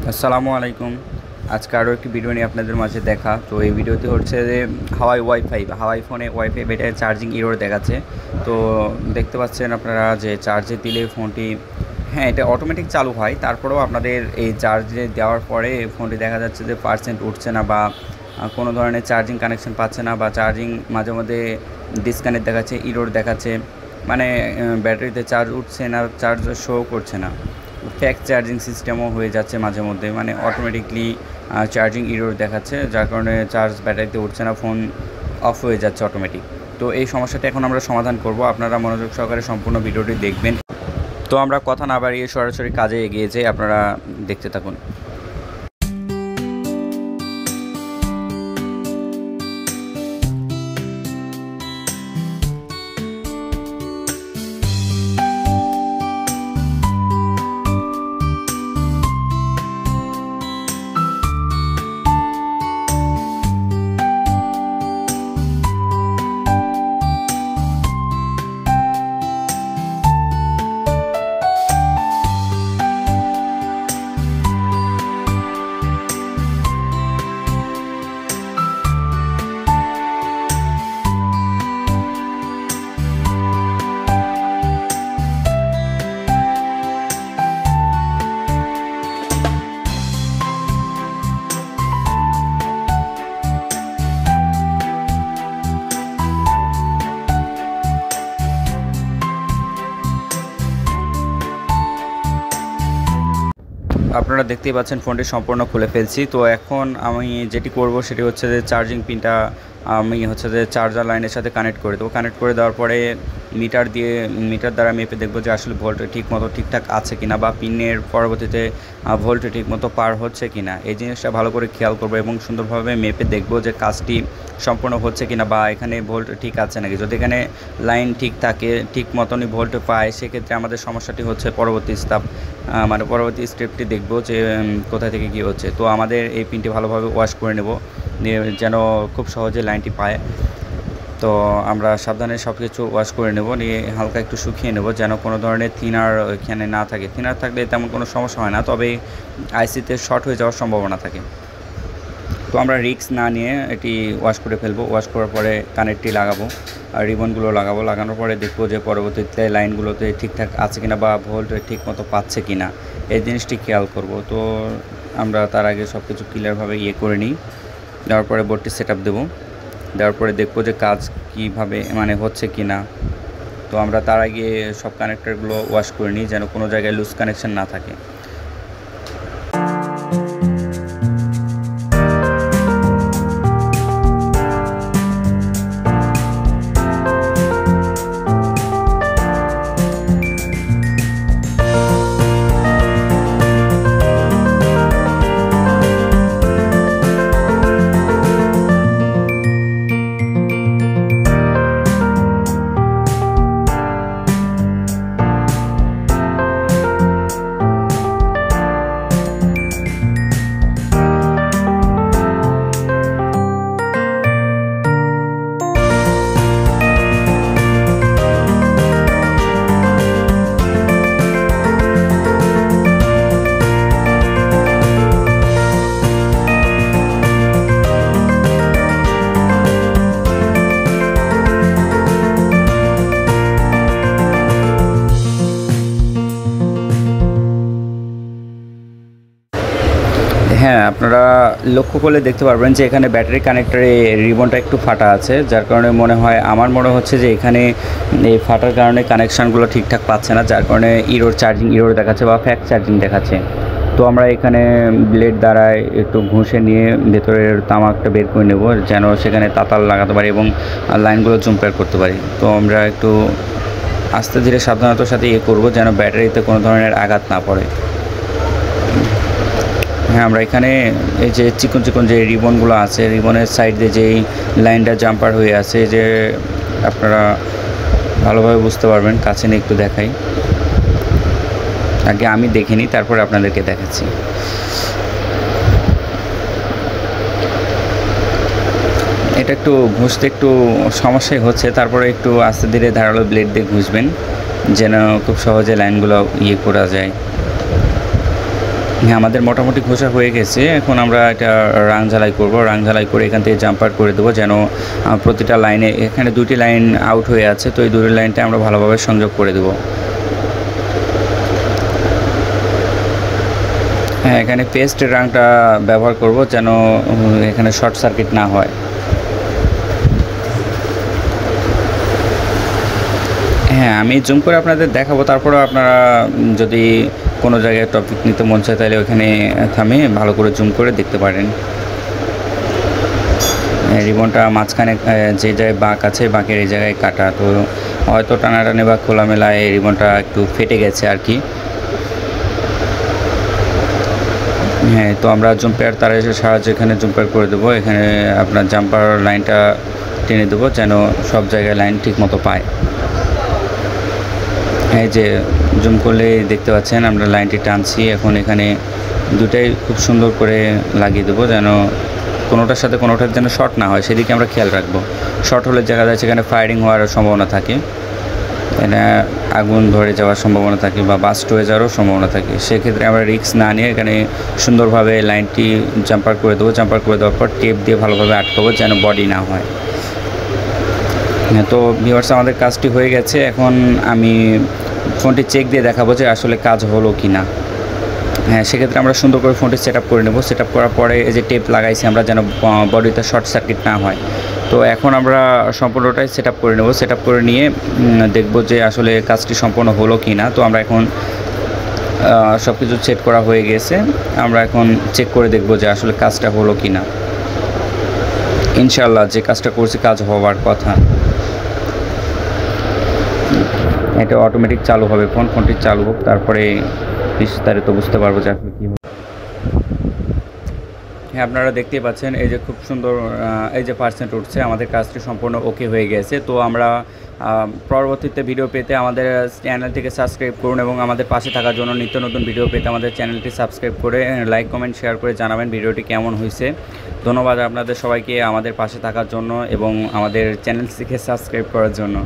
আসসালামু আলাইকুম। আজকে আরও একটি ভিডিও নিয়ে আপনাদের মাঝে দেখা। তো এই ভিডিওতে হচ্ছে যে হাওয়াই ফোনে ওয়াইফাই ব্যাটারি চার্জিং এরর দেখাচ্ছে। তো দেখতে পাচ্ছেন আপনারা যে চার্জে দিলে ফোনটি, হ্যাঁ, এটা অটোমেটিক চালু হয়, তারপরেও আপনাদের এই চার্জে দেওয়ার পরে ফোনটি দেখা যাচ্ছে যে পার্সেন্ট উঠছে না বা কোনো ধরনের চার্জিং কানেকশন পাচ্ছে না, বা চার্জিং মাঝে মধ্যে ডিসকানেক্ট দেখাচ্ছে, এরর দেখাচ্ছে, মানে ব্যাটারিতে চার্জ উঠছে না, চার্জ শো করছে না। ফ্যাক চার্জিং সিস্টেমও হয়ে যাচ্ছে মাঝে মধ্যে, মানে অটোমেটিকলি চার্জিং এরর দেখাচ্ছে, যার কারণে চার্জ ব্যাটারিতে উঠছে না, ফোন অফ হয়ে যাচ্ছে অটোমেটিক। তো এই সমস্যাটা এখন আমরা সমাধান করব, আপনারা মনোযোগ সহকারে সম্পূর্ণ ভিডিওটি দেখবেন। তো আমরা কথা না বাড়িয়ে সরাসরি কাজে এগিয়ে যাই, আপনারা দেখতে থাকুন। আপনারা দেখতেই পাচ্ছেন ফোনটি সম্পূর্ণ খুলে ফেলছি। তো এখন আমি যেটি করব সেটি হচ্ছে যে চার্জিং পিনটা আমি হচ্ছে যে চার্জার লাইনের সাথে কানেক্ট করে দেবো। কানেক্ট করে দেওয়ার পরে মিটার দ্বারা মেপে দেখব যে আসলে ভোল্টেজ ঠিকঠাক আছে কিনা, বা পিনের পরবর্তীতে ভোল্টেজ ঠিকমতো পার হচ্ছে কিনা, এই জিনিসটা ভালো করে খেয়াল করব এবং সুন্দরভাবে মেপে দেখব যে কাজটি সম্পূর্ণ হচ্ছে কিনা, বা এখানে ভোল্ট ঠিক আছে নাকি। যদি এখানে লাইন ঠিক থাকে, ঠিক মতনই ভোল্ট পায়, সেক্ষেত্রে আমাদের সমস্যাটি হচ্ছে পরবর্তী স্টেপটি দেখব যে কোথা থেকে কী হচ্ছে। তো আমাদের এই পিনটি ভালোভাবে ওয়াশ করে নেব যেন খুব সহজে লাইনটি পায়। তো আমরা সাবধানে সব কিছু ওয়াশ করে নেব, নিয়ে হালকা একটু শুকিয়ে নেব যেন কোনো ধরনের থিনার এখানে না থাকে। থিনার থাকলে তেমন কোনো সমস্যা হয় না, তবে আইসিতে শর্ট হয়ে যাওয়ার সম্ভাবনা থাকে। তো আমরা রিস্ক না নিয়ে এটি ওয়াশ করে ফেলবো। ওয়াশ করার পরে কানেক্টটি লাগাবো আর রিবনগুলো লাগাবো। লাগানোর পরে দেখবো যে পরবর্তীতে লাইনগুলোতে ঠিকঠাক আছে কিনা বা ভোল্ট ঠিক মতো পাচ্ছে কিনা, এই জিনিসটি খেয়াল করব। তো আমরা তার আগে সব কিছু ক্লিয়ারভাবে করে নিই। দেওয়ার পরে বোর্ডটি সেট আপ দেবো। দেওয়ার পরে দেখবো যে কাজ কীভাবে হচ্ছে কি না। তো আমরা তার আগে সব কানেক্টরগুলো ওয়াশ করে নিই যেন কোনো জায়গায় লুজ কানেকশন না থাকে। হ্যাঁ, আপনারা লক্ষ্য করলে দেখতে পারবেন যে এখানে ব্যাটারি কানেক্টরে রিবনটা একটু ফাটা আছে, যার কারণে আমার মনে হচ্ছে যে এখানে এই ফাটার কারণে কানেকশানগুলো ঠিকঠাক পাচ্ছে না, যার কারণে চার্জিং ইরোর দেখাচ্ছে বা ফ্যাক চার্জিং দেখাচ্ছে। তো আমরা এখানে ব্লেড দ্বারা একটু ঘষে নিয়ে ভেতরের তামাকটা বের করে নেব যেন সেখানে তাতাল লাগাতে পারি এবং লাইনগুলো জুম্পার করতে পারি। তো আমরা একটু আস্তে ধীরে সাবধানতার সাথে করব যেন ব্যাটারিতে কোনো ধরনের আঘাত না পড়ে। হ্যাঁ, আমরা এখানে এই যে চিকন যে রিবনগুলো আছে, রিবনের সাইড দিয়ে যেই লাইনটা জাম্পার হয়ে আছে, যে আপনারা ভালোভাবে বুঝতে পারবেন। কাছে নিয়ে একটু দেখাই। আগে আমি দেখিনি, তারপরে আপনাদেরকে দেখাচ্ছি। এটা একটু ঘষতে একটু সমস্যাই হচ্ছে, তারপরে একটু আস্তে ধীরে ধারালো ব্লেড দিয়ে ঘষবেন যেন খুব সহজে লাইনগুলো করা যায়। হ্যাঁ, আমাদের মোটামুটি ঘষা হয়ে গেছে। এখন আমরা এটা রাং ঝালাই করব। রাং ঝালাই করে এখান থেকে জাম্পার করে দেবো, যেন প্রতিটা লাইনে, এখানে 2টি লাইন আউট হয়ে আছে, তো এই 2টি লাইনটা আমরা ভালোভাবে সংযোগ করে দেবো। হ্যাঁ, এখানে পেস্টের রাংটা ব্যবহার করব, যেন এখানে শর্ট সার্কিট না হয়। হ্যাঁ, আমি জুম করে আপনাদের দেখাবো, তারপরেও আপনারা যদি কোনো জায়গায় টপিক নিতে মন চায় তাহলে ওখানে থামে ভালো করে জুম করে দেখতে পারেন। রিবনটা মাঝখানে যে জায়গায় বাঁক আছে, বাঁকের এই জায়গায় কাটা, তো হয়তো টানাটানি বা খোলামেলায় এই রিবনটা একটু ফেটে গেছে আর কি। হ্যাঁ, তো আমরা জুম্পার তারের সাহায্যে এখানে জুম্পার করে দেবো। এখানে আপনার জাম্পার লাইনটা টেনে দেবো, যেন সব জায়গায় লাইন ঠিক মতো পায়। এই যে জুম করলে দেখতে পাচ্ছেন আমরা লাইনটি টানছি। এখন এখানে দুটাই খুব সুন্দর করে লাগিয়ে দেবো, যেন কোনোটার সাথে কোনোটার যেন শর্ট না হয়, সেদিকে আমরা খেয়াল রাখবো। শর্ট হলে দেখা যায় সেখানে ফায়ারিং হওয়ার সম্ভাবনা থাকে, এখানে আগুন ধরে যাওয়ার সম্ভাবনা থাকে বা বাস্ট হয়ে যাওয়ারও সম্ভাবনা থাকে। সেক্ষেত্রে আমরা রিস্ক না নিয়ে এখানে সুন্দরভাবে লাইনটি জাম্পার করে দেবো। জাম্পার করে দেওয়ার পর টেপ দিয়ে ভালোভাবে আটকাবো, যেন বডি না হয়। তো ভিউয়ার্স, আমাদের কাজটি হয়ে গেছে। এখন আমি ফোনটি চেক দিয়ে দেখাবো যে আসলে কাজ হলো কি না। হ্যাঁ, সেক্ষেত্রে আমরা সুন্দর করে ফোনটি সেট আপ করে নেব। সেট আপ করার পরে এই যে টেপ লাগাইছি আমরা, যেন বডিতে শর্ট সার্কিট না হয়। তো এখন আমরা সম্পূর্ণটাই সেট আপ করে নেব। সেট আপ করে নিয়ে দেখব যে আসলে কাজটি সম্পূর্ণ হলো কি না। তো আমরা এখন সব কিছু সেট করা হয়ে গেছে, আমরা এখন চেক করে দেখব যে আসলে কাজটা হলো কি না। ইনশাআল্লাহ যে কাজটা করছি কাজ হওয়ার কথা। এটা অটোমেটিক চালু হবে, ফোনটি চালু হোক, তারপরে বিস্তারিত বুঝতে পারবো যে আসলে কী হবে। হ্যাঁ, আপনারা দেখতেই পাচ্ছেন এই যে খুব সুন্দর এই যে পার্সেন্ট উঠছে, আমাদের কাজটি সম্পূর্ণ ওকে হয়ে গেছে। তো আমরা পরবর্তীতে ভিডিও পেতে আমাদের চ্যানেলটিকে সাবস্ক্রাইব করুন এবং আমাদের পাশে থাকার জন্য নিত্য নতুন ভিডিও পেতে আমাদের চ্যানেলটি সাবস্ক্রাইব করে লাইক কমেন্ট শেয়ার করে জানাবেন ভিডিওটি কেমন হয়েছে। ধন্যবাদ আপনাদের সবাইকে আমাদের পাশে থাকার জন্য এবং আমাদের চ্যানেলটিকে সাবস্ক্রাইব করার জন্য।